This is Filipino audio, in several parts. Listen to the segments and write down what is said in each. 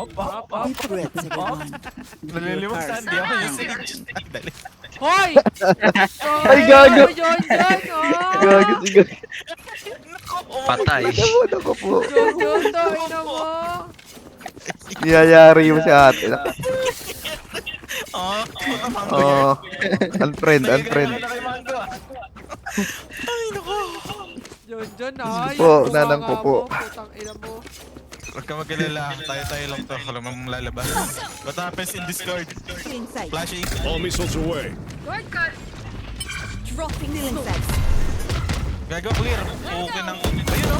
Deep breaths, everyone. Nalilimang Sandy ako yung stage. Dali. Hoy! Ay, gago. Yun, oh! Gago si Gago. Patay. Naku po. Yun, ina mo! Niyayari mo si ate. Oh, Oh, unfriend. Ay, naku. Yun, ay! Po, yung nanang bunganga po po. mo, Putang ina mo. Huwag ka mag-alala. Tayo lang to. Alam mo mong lalabas. What happens in Discord? Feeling safe. Flashing. All missiles away. Dropping feeling safe. Gago clear. Okay ng... Ayun o.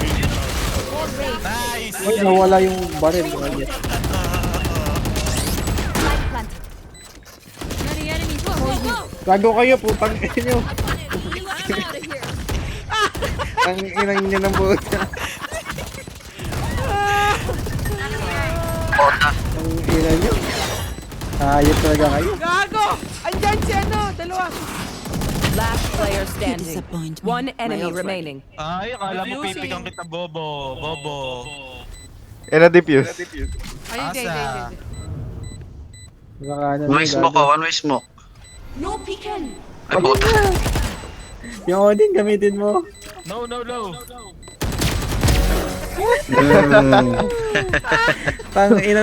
Nice! Ay, nawala yung baril. Light planted. Gago kayo, putang ina nyo. Ang inang nyo ng buta. Ang ina nyo. Ayos talaga kayo. Gago! Andyan si ano, dalawa. Last player You standing. disappoint me. One enemy My ultimate. remaining. Ay, akala mo pipigang kita, Bobo. Yan na diffuse. Ay, hindi. Asa? Baka ano One way smoke oh, one way smoke. No peeking. Ay, puta. Yung Odin gamitin mo. No. Tang ina